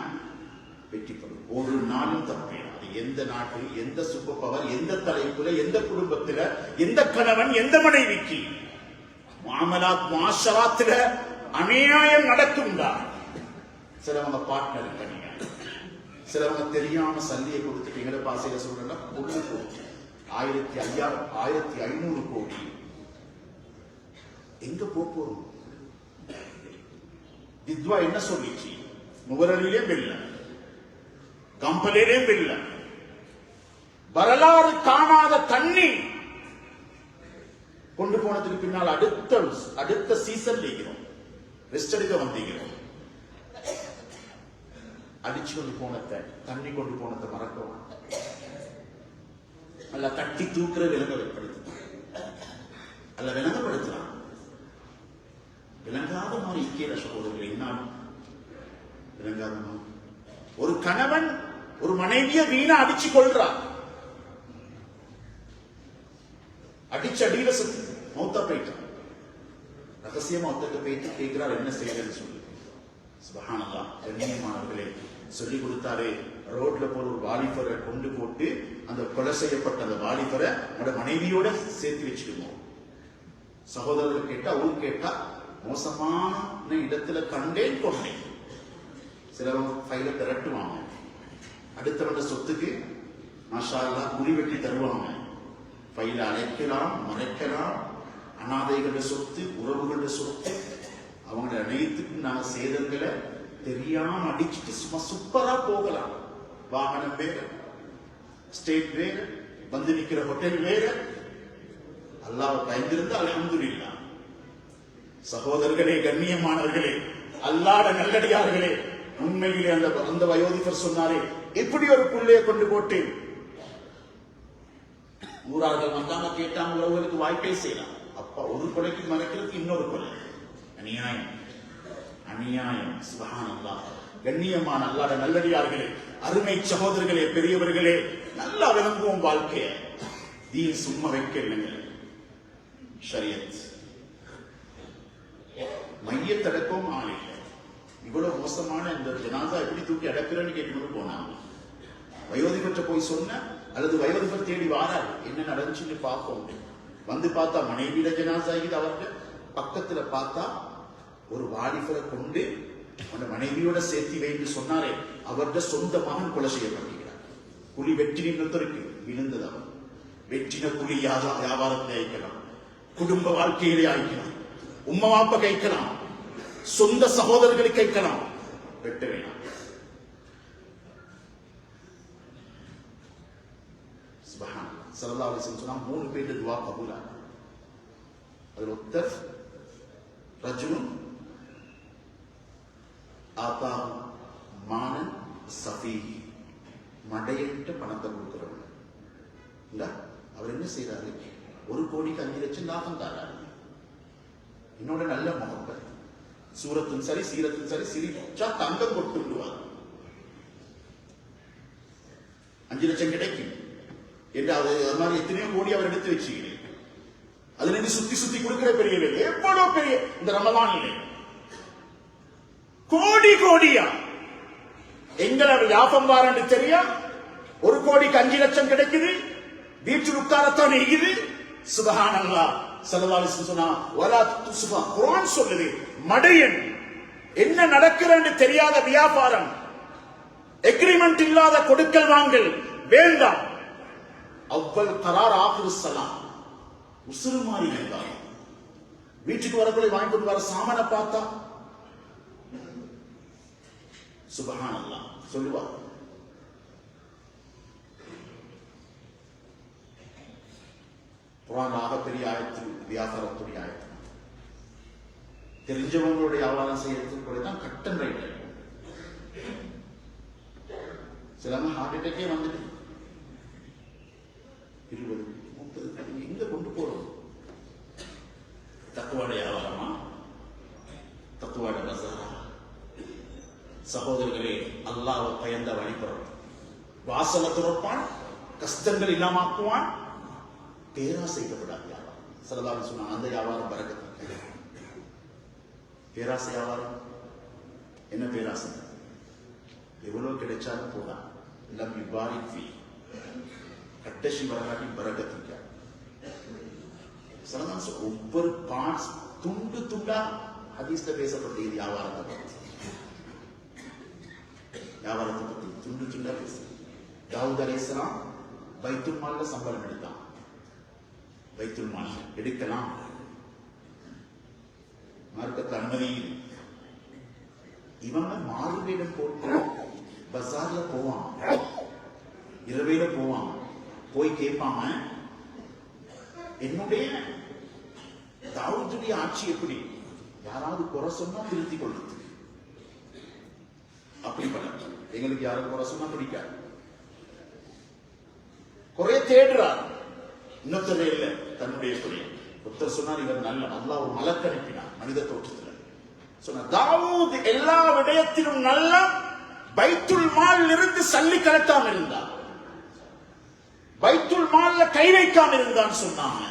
வெட்டி பண்ணும். ஒரு நாளும் தப்பே. அது எந்த நாட்டில், எந்த சூப்பர் பவர், எந்த தலைப்புல, எந்த குடும்பத்துல, எந்த கணவன், எந்த மனைவிக்கு முஆமலாத் முஆஷராத்துல அநியாயம் நடக்கும்டா. சிலவங்க பார்ட்னர் அநியாயம், சிலவங்க தெரியாம சல்லியை கொடுத்துட்டு எங்கட பாசையில சொல்றா பொண்ணு கோடி 1500 கோடி எங்க போறோம்? வித்வா என்ன சொல்லிச்சு? நுவரலிலே வெல்ல, கம்பலிலே வெல்ல, வரலாறு காணாத தண்ணி கொண்டு போனதுக்கு பின்னால் அடுத்த சீசன் இருக்கிறோம், ரெஸ்ட் எடுக்க வந்தீங்கிறோம். அடிச்சு கொண்டு போனத்தை, தண்ணி கொண்டு போனத்தை மறக்கவும் அல்ல, தட்டி தூக்குற விலங்கப்படுத்தலாம் அல்ல, விலங்கப்படுத்தலாம். விளங்காத மாதிரி இக்கிற சகோதரர்கள் என்ன விளங்காத மாதிரி. ஒரு கணவன் ஒரு மனைவியை வீணா அடிச்சு கொள்றார், அடிச்சு அடியில சத்து மௌத்தா போயிட்டான். ரகசியமா ஒத்தக்க போயிட்டு கேட்கிறார், என்ன செய்யறதுன்னு சொல்லி. சுப்ஹானல்லாஹ், கண்ணியமானவர்களே, சொல்லி கொடுத்தாரு. ரோட்ல போற ஒரு வாலிபரை கொண்டு போட்டு அந்த கொலை செய்யப்பட்ட அந்த வாலிபரை நம்மளோட மனைவியோட சேர்த்து வச்சுக்கணும். சகோதரர்கள் கேட்டா, ஊர் கேட்டா, மோசமான இடத்துல கண்டேன் கொண்டேன். சிலவங்க ஃபைல திரட்டுவாங்க, அடுத்தவண்ட சொத்துக்கு மாஷா அல்லாஹ் குறி வெட்டி தருவாங்க. ஃபைல அழைக்கலாம், மறைக்கலாம். அனாதைகள சொத்து, உறவுகள சொத்து, அவங்கள அனைத்துக்கும் நாங்க சேதங்களை தெரியாம அடிச்சுட்டு சும்மா சூப்பரா போகலாம். வாகனம் வேற, ஸ்டேட் வேற, வந்து நிக்கிற ஹோட்டல் வேற. அல்லாஹ் பயந்திருந்தா அல்ஹம்துலில்லாஹ். சகோதரர்களே, கண்ணியமானவர்களே, அல்லாஹ்வுடைய நல்லடியார்களே, உண்மையிலே அந்த வயோதிபர் சொன்னாரே, இப்படி ஒரு புள்ளையை கொண்டு போட்டு ஊரார்கள் வந்தாங்க, கேட்டாங்க, உறவுகளுக்கு வாய்ப்பே செய்யலாம். அப்பா ஒரு கொலைக்கு மறைக்கிறதுக்கு இன்னொரு கொலை, அநியாயம், அநியாயம். சுப்ஹானல்லாஹ். கண்ணியமான அல்லாஹ்வுடைய நல்லடியார்களே, அருமை சகோதரர்களே, பெரியவர்களே, நல்லா விளங்குவோம் வாழ்க்கைய. தீன் சும்மா வைக்க இல்லைங்க. ஷரியத் மையத்தடக்கம் ஆள் இல்லை. இவ்வளவு மோசமான இந்த ஜனாசா எப்படி தூக்கி அடக்குறேன்னு கேட்டு போனாங்க. வயோதிபற்ற போய் சொன்ன, அல்லது வயோதிபர் தேடி வாராரு, என்ன நடந்துச்சுன்னு பார்ப்போம். வந்து பார்த்தா மனைவியில ஜனாசா இது. அவர்கிட்ட பக்கத்துல பார்த்தா ஒரு வாலிபரை கொண்டு அந்த மனைவியோட சேர்த்தி வைத்து சொன்னாரே, அவருடைய சொந்த மகன் கொலை செய்யப்படுகிறார். குழி வெற்றினருக்கு விழுந்தது. அவர் வெற்றின குழி வியாபாரத்தை அழைக்கலாம், குடும்ப வாழ்க்கையிலே அழைக்கலாம், உம்மா வாப்ப கைக்கலாம், சொந்த சகோதரர்களுக்கு கைக்கலாம், வெட்ட வேணாம். ஸல்லல்லாஹு அலைஹி வஸல்லம் சொன்னா 3 பேர் துஆ கபூலா. அதுல ஒருத்தர் ரஜுலுன் ஆதாஹு மானன் சஃபீஹி, மடையிட்டு பணத்தை கொடுக்கிறவங்க. இல்ல, அவர் என்ன செய்யறாரு? 1 கோடிக்கு 5 லட்சம் லாபம் தாராரு. என்னோட நல்ல முகப்பர், சூரத்தும் சரி சீரத்தும் சரி, சிரிச்சா தங்கம் கொட்டு விடுவார். 5 லட்சம் கிடைக்கும் என்று அது மாதிரி எத்தனையோ கோடி அவர் எடுத்து வச்சுக்கிறேன். அதுல இருந்து சுத்தி சுத்தி கொடுக்கிற பெரிய வேலை எவ்வளவு பெரிய இந்த ரமலானிலே கோடி கோடியா எங்களை லாபம் வாரன்னு தெரியா. 1 கோடிக்கு 5 லட்சம் கிடைக்குது, வீட்டில் உட்காரத்தான் இருக்குது. சுபஹானல்லாஹ் ஸல்லல்லாஹு அலைஹி வஸல்லம் சொன்னா வலா துஸ்ஃபா, குர்ஆன் சொல்லுது மடையன் என்ன நடக்குதுன்னு தெரியாத வியாபாரம், எக்ரிமெண்ட் இல்லாத கொடுக்கல் வாங்கல் வேண்டாம். அவ்வல் கரார் ஆகிரு ஸலாம், உசுறு மாறி இருந்தார். வீட்டுக்கு வரக்குள்ள வாங்கி கொண்டு வர சாமான பார்த்தா சுபஹானல்லாஹ் சொல்லுவார். குர்ஆன் ஆகப்பெரிய ஆயத்து வியாபாரத்துடைய ஆயத்து. தெரிஞ்சவங்களுடைய வியாபாரம் செய்யறதுக்கு கூட தான் கட்டன் ரைட். சிலங்க ஹார்ட் அட்டாக்கே வந்துட்டு 20-30 எங்க கொண்டு போறோம்? தக்குவாட வியாபாரமா, தக்குவாட பசாரா? சகோதரர்களே, அல்லாஹ்வை பயந்த வழிபடுறோம். வாசனை துறப்பான், கஷ்டங்கள் இல்லாமக்குவான், பேராசைக்கப்படாத வியாபாரம். ஸல்லல்லாஹு அலைஹி வஸல்லம் அந்த வியாபாரம் பரக்கத்து. பேராசை வியாபாரம் என்ன? பேராசை எவ்வளவு கிடைச்சாலும் போதான். லம் யுபாரிக் ஃபீ, கட்டசி வரலாற்றி பரக்கத்து. ஒவ்வொரு பார்ட்ஸ் துண்டு துண்டா ஹதீஸ்ல பேசப்பட்ட வியாபாரத்தை பத்தி, வியாபாரத்தை பத்தி துண்டு துண்டா பேச. தாவூத் அலைஹிஸ்ஸலாம் பைத்துல் மால்ல சம்பளம் எடுத்தான். பைத்துல் மால் எடுக்கலாம், மார்க்கத்தில் அனுமதி. இவங்க மாறு வேடம் போட்டு பசார்ல போவான், இரவையில போவான். போய் கேட்பாம என்னுடைய தாவூதுடைய ஆட்சி எப்படி, யாராவது குறை சொன்னா திருத்திக் கொள்ளுது. அப்படி பண்ண எங்களுக்கு யாரும் குறை சொன்னா பிடிக்காது. குறைய தேடுறார், இன்னொருத்தர் இல்லை தன்னுடைய குறைய. ஒருத்தர் சொன்னார் இவர் நல்ல நல்லா ஒரு மலக்கு அனுப்பினார் மனித தோற்றத்தில். சொன்ன தாவூத் எல்லா விடயத்திலும் நல்ல, பைத்துல் மால் இருந்து சல்லி கலட்டாம இருந்தார், பைத்துல் மால்ல கை வைக்காம இருந்தான்னு சொன்னாங்க.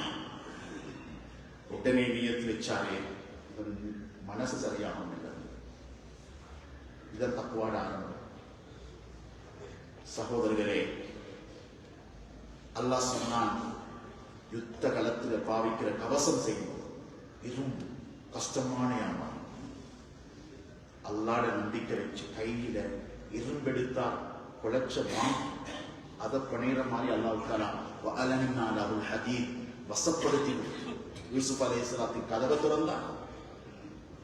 உடனே நியத்து வச்சாலே மனசு சரியாகும். இதான் தக்குவாட ஆரம்பம். சகோதரர்களே, அல்லாஹ் சொன்னான், யுத்த களத்தில் பாவிக்கிற கவசம் செய்யும் இரும்பு கஷ்டமான யானம். அல்லாட நம்பிக்கை வச்சு கையில இரும்பெடுத்தா குலைச்சமா அதை பணிகிற மாதிரி அல்லாஹ் ஹதீத் வசப்படுத்தி யூசுப் அலைஹிஸ்ஸலாத்தின் கதவை திறந்தான்.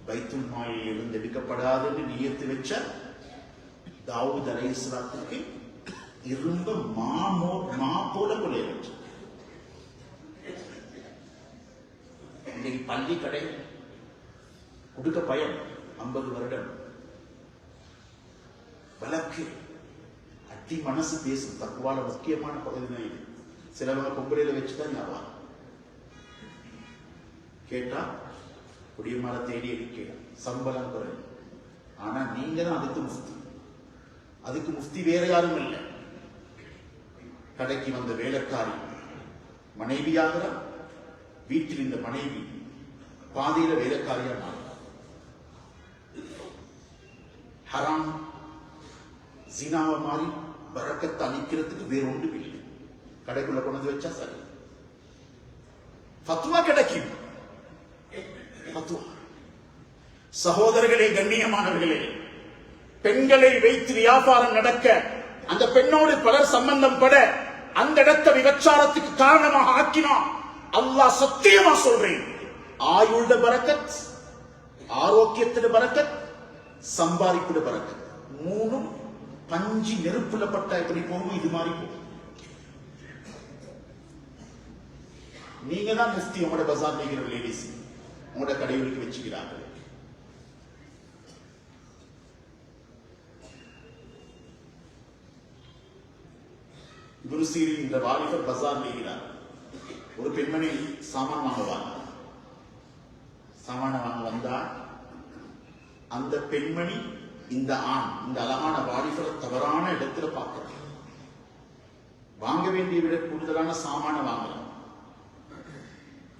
பைத்துல் மாலில் இருந்து எடுக்கப்படாதுன்னு நியத்து வச்ச தாவூத் அலைஹிஸ்ஸலாத்துக்கு இரும்பு மா போல கொலைய வச்சு. இன்னைக்கு பள்ளி கடை கொடுக்க பயம். 50 வருடம் வழக்கு அட்டி மனசு பேசும். தக்குவால முக்கியமான பகுதி தான் இது. சிலவங்க பொம்பளையில வச்சுதான் ஞாபகம் கேட்டா குடியமார தேடி அடிக்க சம்பளம் குறை. ஆனா நீங்க தான் அதுக்கு முஃப்தி. அதுக்கு முஃப்தி வேற யாரும் இல்லை. கடைக்கு வந்த வேலைக்காரி மனைவியாகிற, வீட்டில் இந்த மனைவி பாதையில வேலைக்காரியா மாறும். ஹராம் ஜினாவை மாறி பரக்கத்தை அளிக்கிறதுக்கு வேற ஒன்றும் இல்லை. கடைக்குள்ள கொண்டு வச்சா சரி. ஃபத்வா கிடைக்கும். சகோதரர்களே, கண்ணியமானவர்களே, பெண்களை வைத்து வியாபாரம் நடக்க, அந்த பெண்ணோடு பலர் சம்பந்தம் பட, அந்த இடத்தை விபச்சாரத்துக்கு காரணமாக ஆக்கினான். அல்லாஹ் சத்தியமா சொல்றேன், ஆயுள்ட பரக்கத், ஆரோக்கியத்திட பரக்கத், சம்பாதிக்குட பரக்கத், மூணும் பஞ்சி நெருப்புல பட்ட எப்படி போகும் இது மாதிரி போகும். நீங்க தான் முஃப்தி. உங்களோட பசார் நீங்கிற லேடிஸ் உங்களோட கடைகளுக்கு வச்சுக்கிறார்கள். இப்னு சீரின் இந்த வாலிபர் பசார் நீங்கிறார். ஒரு பெண்மணி சாமான் வாங்குவாங்க. சாமான வாங்க வந்தா அந்த பெண்மணி இந்த ஆண், இந்த அழகான வாலிபரை தவறான இடத்துல பார்க்கிறார். வாங்க வேண்டிய விட கூடுதலான சாமான வாங்கலாம்.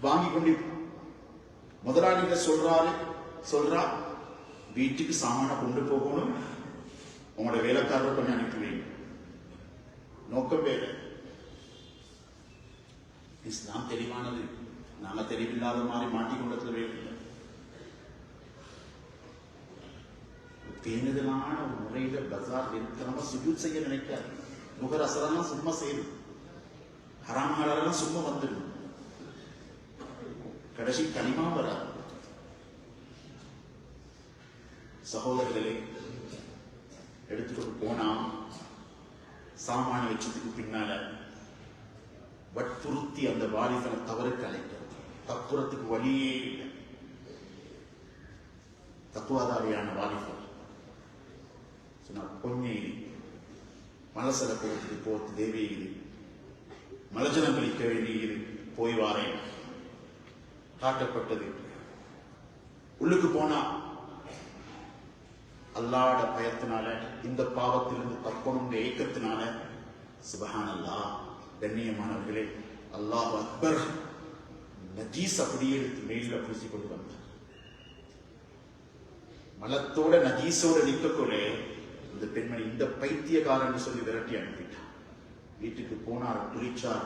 வாங்கி கொண்டு முதலாளிகிட்ட சொல்றா வீட்டுக்கு சாமான கொண்டு போகணும், உங்களோட வேலைக்காரரை கொஞ்சம் அனுப்புவீங்க. நோக்கம் வேற. இஸ்லாம் தெளிவானது. நாம தெளிவில்லாத மாதிரி மாட்டிக்கொண்டதுல வேண்டிய பேணுதலான ஒரு முறையில பஜார் இருக்கிறவங்க சுஜூத் செய்ய நினைக்காது. நுகர் அசரெல்லாம் சும்மா செய்யும், ஹராம் ஹலாலெல்லாம் சும்மா வந்துடும், கடைசி களிமா வராது. சகோதரர்களே, எடுத்துட்டு போனா சாமான வச்சதுக்கு பின்னால வற்புறுத்தி அந்த வாலிபனை தவறுக்கு அழைக்கிறது. தப்புறத்துக்கு வழியே இல்லை. தத்துவாதாரியான வாலிபன் கொஞ்சம் மலசல போத்து தேவி இது மலஜனம் கழிக்க வேண்டியது போய் வாரேன் காட்டப்பட்டது. உள்ளுக்கு போனா அல்லாட பயத்தினால இந்த பாவத்திலிருந்து தப்பணும் ஏக்கத்தினால சுப்ஹானல்லாஹ், கண்ணியமானவர்களே, அல்லாஹ் அக்பர், நஜீஸ் அப்படியே எடுத்து மேல பூசிக்கொண்டு வந்தார். மலத்தோட நஜீஸோட நிற்கக்கூடே இந்த பெண்மணி இந்த பைத்தியக்காரன் சொல்லி விரட்டி அனுப்பிட்டார். வீட்டுக்கு போனார், குளிச்சார்,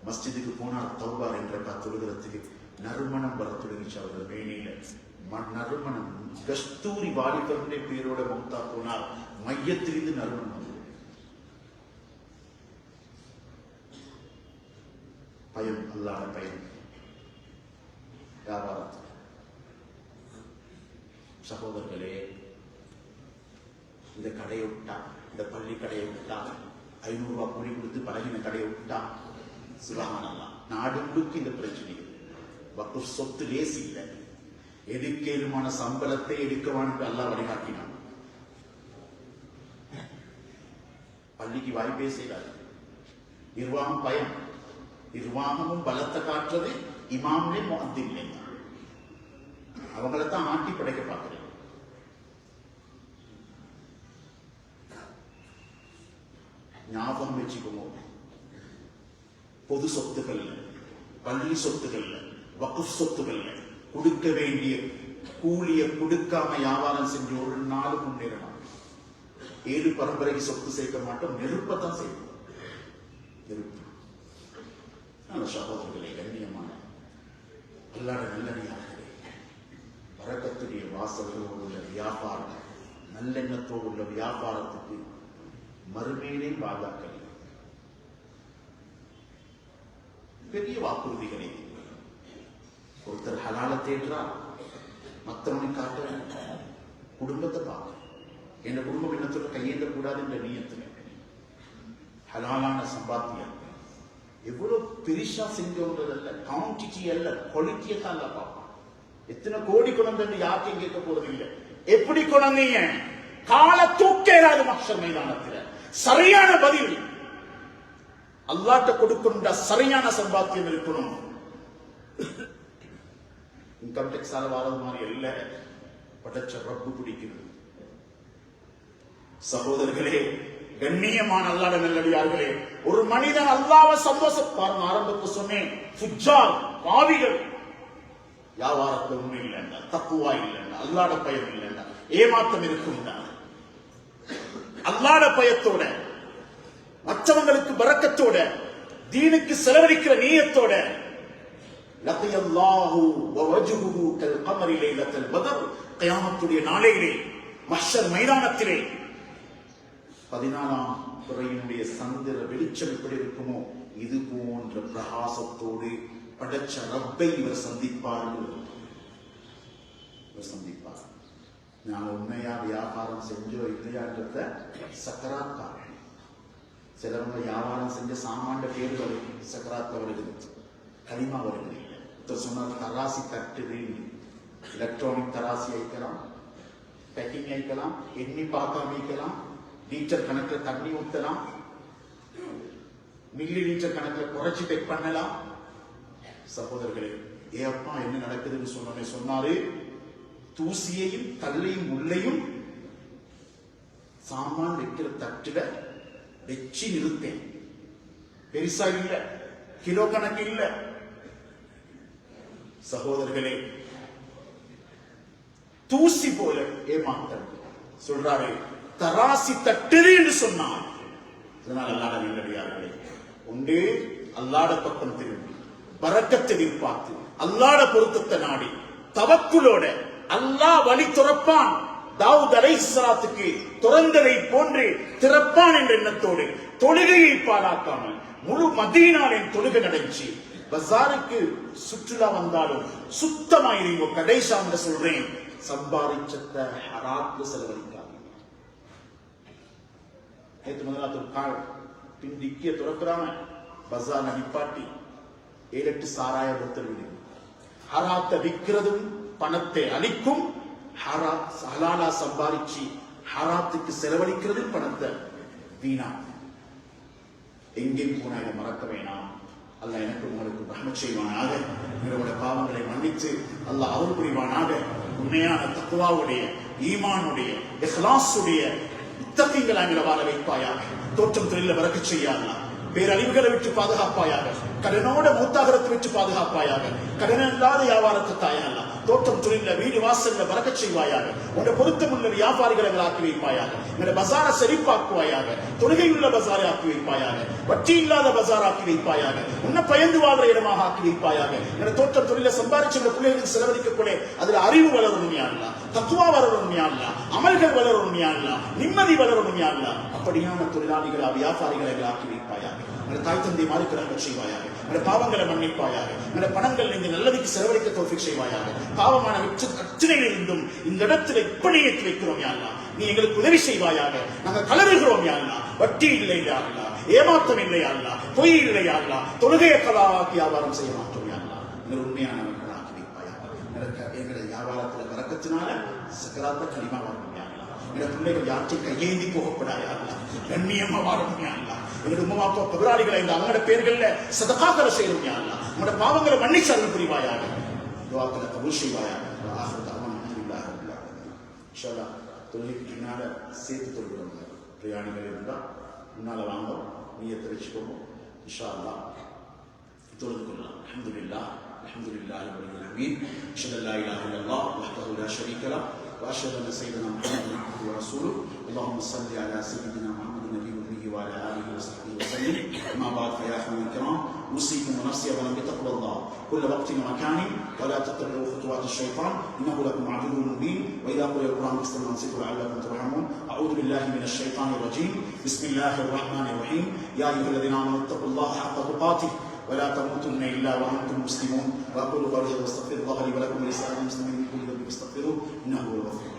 மஸ்ஜிதுக்கு போனார், தௌபா என்ற தொழுகிறதுக்கு நறுமணம் வர தொழுகிச்சு. அவர்கள் மேனியில நறுமணம், கஸ்தூரி வாலிபருடைய பேரோட மௌத்தா போனார். மையத்திலிருந்து நறுமணம் வந்து பயம், அல்லாத பயம். வியாபாரத்தில் சகோதரர்களே, இந்த கடையை விட்டா, இந்த பள்ளி கடையை விட்டா, 500 ரூபாய் கூலி கொடுத்து பழகின கடையை விட்டா, சுப்ஹானல்லாஹ், நாடு முழுக்க இந்த பிரச்சனை. வக்ஃப் சொத்து லேசி இல்லை. எதுக்கேதுமான சம்பளத்தை எடுக்கவான்னு அல்லாஹ் வழிகாட்டினான். பள்ளிக்கு வாய்ப்பே செய்யாது. நிர்வாகம் பயம். நிர்வாகமும் பலத்தை காட்டுறது இமாம்லே முஅத்தின்லே. அவங்களைத்தான் ஆட்டி படைக்க பார்க்கிறேன். ஞாபகம் வச்சுக்கோங்க, பொது சொத்துக்கள், பள்ளி சொத்துக்கள், வக்ஃப் சொத்துக்கள் கொடுக்க வேண்டிய கூலிய கொடுக்காம வியாபாரம் செஞ்சு ஒரு நாள் முன்னேறலாம். 7 பரம்பரைக்கு சொத்து சேர்க்க மாட்டோம், நெருப்பத்தான் செய்வோம். நெருப்பு. சகோதரர்களே, கண்ணியமான அல்லாஹ் நல்லடியார்களே, பரக்கத்துடைய வாசல்களோடு உள்ள வியாபாரம், நல்லெண்ணத்தோடு உள்ள வியாபாரத்துக்கு மறுமையிலே பாதுகாக்க பெரிய வாக்குறுதிகளை. ஒருத்தர் ஹலால தேடுறா, மற்றவனை காட்ட குடும்பத்தை பார்க்க, என் குடும்பம் என்னத்தோட கையேந்த கூடாது என்ற நீயத்துல ஹலாலான சம்பாத்தியம் எவ்வளவு பெரிசா செஞ்சோன்றதல்ல, குவான்டிட்டி அல்ல, குவாலிட்டியை தான் அல்ல பார்ப்பான். எத்தனை கோடி குழந்தை யாருக்கும் கேட்க போறது இல்லை. எப்படி குழந்தைங்க கால தூக்கேறாது மஹ்ஷர் மைதானத்தில். சரியான பதில் அல்லாஹ்ட்ட கொடுக்கின்ற சரியான சம்பாத்தியம் இருக்கணும். இன்கம் டேக்ஸால வாரது மாதிரி அல்ல, படைச்ச ரப்பு பிடிக்கிறது. சகோதரர்களே, கண்ணியமான அல்லாஹ்ட நல்லடியார்களே, ஒரு மனிதன் அல்லாஹ்வை சந்தோஷப்பாரு. ஆரம்பத்துக்கு சொன்னேன், ஃபுஜ்ஜார் பாவிகள், வியாபாரத்தில் உண்மை இல்லைன்னா, தக்குவா இல்லைன்னா, அல்லாஹ்ட பயம் இல்லைன்னா, ஏமாற்றம் இருக்கும்னா, அல்லாஹ்ட பயத்தோட, மற்றவங்களுக்கு பரக்கத்தோட, தீனுக்கு செலவழிக்கிற நீயத்தோட, லகியல்லாஹு வவஜ்ஹுஹு கல் கமரி லைலத்துல் பத்ர், கியாமத்துடைய நாளையிலே மஹ்ஷர் மைதானத்திலே 14ஆம் பிறையினுடைய சந்திர வெளிச்சம் எப்படி இருக்குமோ இது போன்ற பிரகாசத்தோடு படைச்ச ரப்பை இவர் சந்திப்பார். சந்திப்பார். நாங்கள் உண்மையா வியாபாரம் செஞ்சோ இல்லையான்றத சக்கராத் காரணம். சிலவங்க வியாபாரம் செஞ்ச சாமான்ட பேர் வருது, சக்கராத் வருகிறது, களிமா வருகிறது. சொன்னால் தராசி தட்டு, எலக்ட்ரானிக் தராசி வைக்கலாம், பேக்கிங் வைக்கலாம், எண்ணி பார்க்காம வைக்கலாம், லீட்டர் கணக்கில் தண்ணி ஊற்றலாம், மில்லி லீட்டர் கணக்கில் குறைச்சி பெக் பண்ணலாம். சகோதரர்களே, ஏப்பா என்ன நடக்குதுன்னு சொன்னாரு, தூசியையும் கல்லையும் உள்ளையும் சாமான் வைக்கிற தட்டுல வச்சு நிறுத்தேன். பெரிசா இல்ல, கிலோ கணக்கு இல்ல. சகோதரர்களே, தூசி போல ஏமாத்தல். சொல்றாரு தராசி தட்டுது என்று சொன்னார். அதனால் அல்லாஹ் நல்லடியார்களே, ஒன்று அல்லாஹ்ட பக்கம் திரும்பி பரக்கத்தை எதிர்பார்த்து அல்லாஹ்ட பொருத்தத்தை நாடி தவக்குலோட அல்லாஹ் வழி துறப்பான், தாவூத் அலைஹிஸ்ஸலாத்துக்கு துறந்ததை போன்று திறப்பான் என்ற எண்ணத்தோடு தொழுகையை பாழாக்காமல் முழு மதீனாவின் தொழுகை நடந்துச்சு. பஜாருக்கு சுற்றுலா வந்தாலும் சுத்தமாயிருங்க. கடைசாங்க சொல்றேன், சம்பாதிச்சத்தை ஹராத்ல செலவழிக்காது. நேற்று முதலாவது கால் பின் டிக்கிய துறக்கிறாம பஜார் நிப்பாட்டி 7-8 சாராய பொத்தல் விடு. ஹராத்தை விற்கிறதும் பணத்தை அளிக்கும், ஹலாலா சம்பாதிச்சு ஹராத்துக்கு செலவழிக்கிறது பணத்தை வீணா. எங்கேயும் போனா இதை மறக்க வேணாம். அல்லாஹ் எனக்கு உங்களுக்கு ரஹ்மத் செய்வானாக, என்னோட பாவங்களை மன்னித்து அல்லாஹ் அருள் புரிவானாக. உண்மையான தக்வாவுடைய, ஈமானுடைய, இஹ்லாஸுடைய முத்தகீங்களாக வாழ வைப்பாயாக. தோற்றம் தொழில வரக்கச் செய்யாதா, பேரழிவுகளை விட்டு பாதுகாப்பாயாக. கடனோட மூத்தாகரத்தை விட்டு பாதுகாப்பாயாக. கடன் இல்லாத வியாபாரத்தை தாயல்ல, தோட்டம் தொழில வீடு வாசல்ல வரக்கச் செய்வாயாக. உன்னை பொருத்தமுள்ள வியாபாரிகளை ஆக்கி வைப்பாயாக. எங்களை பசார செழிப்பாக்குவாயாக. தொழுகையுள்ள பசாரை ஆக்கி வைப்பாயாக. வட்டி இல்லாத பசார் ஆக்கி வைப்பாயாக. உன்னை பயந்து வாழ்ற இடமாக ஆக்கி வைப்பாயாக. எங்களை தோட்டம் தொழில சம்பாதிச்சு உங்க பிள்ளைகளுக்கு செலவழிக்கக்கூடிய அதுல அறிவு வளரணும் யாருலா, தத்துவா வளரணும் யாருலா, அமல்கள் வளரணும் யாருலா, நிம்மதி வளரணும் யாருலா. அப்படியான தொழிலாளிகளா வியாபாரிகளை ஆக்கி வைப்பாயாக. எங்களை தாய் தந்தை மாறுக்கிறாங்க செய்வாயாக. எங்களை பாவங்களை மன்னிப்பாயாக. எங்களை பணங்கள் நீங்க நல்லதுக்கு செலவழிக்க தோல்வி செய்வாயாக. பாவமான பிரச்சனையில் இருந்தும் இந்த இடத்துல இப்படி ஏற்றி வைக்கிறோம் யாருலா, நீ எங்களுக்கு உதவி செய்வாயாக. நாங்க கலருகிறோம் யாருலா, வட்டி இல்லை யாருலா, ஏமாற்றம் இல்லை யாருலா, பொய் இல்லை யாருலா, தொழுகையை கலாவாக்கி வியாபாரம் செய்ய மாட்டோம் யாருலா. எங்கள் உண்மையானவர்கள் ஆக்கி வைப்பாயாக. எங்களை வியாபாரத்துல வரக்கத்தினால சக்கராத்த களிமா வரணும் யாருலா. எங்களை பிள்ளைகள் யாற்றை கையேந்தி போகப்படாது யாருலா, கண்ணியமா வாழணும் யாருலா. எங்களுடைய உம்மா அப்பா பகராளிகளை இந்த அவங்களோட பேர்கள்ல சதகாக்களை செய்யணும் யாருலா. உங்களோட பாவங்களை மன்னிச்சு அருள் புரிவாயாக. துஆக்களை கபூல் செய்வாயாக. தொழிலுக்கு பின்னால சேர்த்து தொழுகிறவங்க பிரயாணிகள் இருந்தால் முன்னால வாங்க, நீயத்தை வச்சுக்கோங்க. இன்ஷா அல்லாஹ் தொழுது கொள்ளலாம். அல்ஹம்துலில்லாஹ் அல்ஹம்துலில்லாஹி ரப்பில் ஆலமீன். அஷ்ஹது அல்லா இலாஹா இல்லல்லாஹ் வஹ்தஹு லா ஷரீக லஹ் வ அஷ்ஹது அன்ன ஸய்யிதனா முஹம்மதன் அப்துஹு வ ரசூலுஹு. அல்லாஹும்ம ஸல்லி அலா ஸய்யிதினா முஹம்மதின் நபிய்யில் உம்மி வ அலா ஆலிஹி வ ஸஹ்பிஹி வ ஸல்லிம். அம்மா பஅத் ஃபயா இஹ்வானல் கிராம், أوصيكم ونفسي أولا بتقوى الله كل وقت ومكان ولا تتبعوا خطوات الشيطان إنه لكم عدو مبين. وإذا قرئ القرآن فاستمعوا وانصتوا لعلكم ترحمون. أعوذ بالله من الشيطان الرجيم. بسم الله الرحمن الرحيم. يا أيها الذين آمنوا اتقوا الله حق تقاته ولا تموتن إلا وأنتم مسلمون. وأقول قولي واستغفر الله لي ولكم ولسائر المسلمين من كل ذنب فاستغفروه إنه هو الغفور.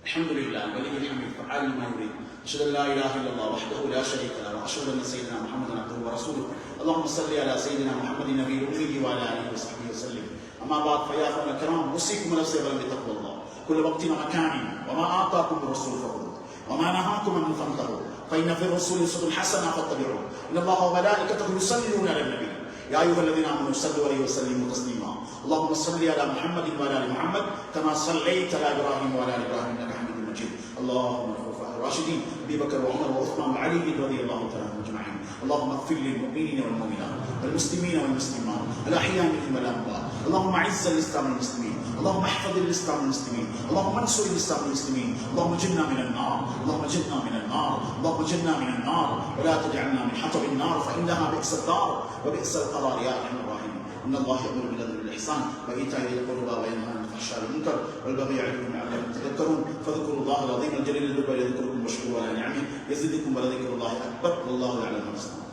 الحمد لله ولي الحمد فعال ما يريد. أشهد أن لا إله إلا الله وحده لا شريك له وأشهد أن سيدنا محمدا عبده ورسوله. اللهم صل على سيدنا محمد النبي الأمي وعلى آله وصحبه وسلم. أما بعد فيا أخوان الكرام، أوصيكم ونفسي أولا بتقوى الله كل وقت ومكان. وما آتاكم الرسول فخذوه وما نهاكم عنه فانتهوا فإن في الرسول أسوة حسنة فاتبعوه. إن الله وملائكته يصلون على النبي يا أيها الذين آمنوا صلوا عليه وسلموا تسليما. اللهم صل على محمد وعلى آل محمد كما صليت على إبراهيم وعلى آل إبراهيم إنك حميد مجيد. اللهم الخلفاء الراشدين أبي بكر وعمر وعثمان وعلي رضي الله تعالى عنهم أجمعين. اللهم اغفر للمؤمنين والمؤمنات والمسلمين والمسلمات الأحياء منهم والأموات. اللهم أعز الإسلام والمسلمين. اللهم احفظ الإسلام والمسلمين. اللهم انصر الإسلام والمسلمين. اللهم جننا من النار. اللهم جننا من النار. اللهم جننا من النار ولا تجعلنا من حطب النار فإنها بئس الدار وبئس القرار يا أرحم الراحمين. إن الله يأمر بالعدل والإحسان وإيتاء ذي القربى وينهى عن الفحشاء والمنكر والبغي يعظكم لعلكم تذكرون. فاذكروا الله العظيم الجليل الذكر يذكركم واشكروا على نعمه يزدكم ولذكر الله أكبر والله يعلم ما تصنعون.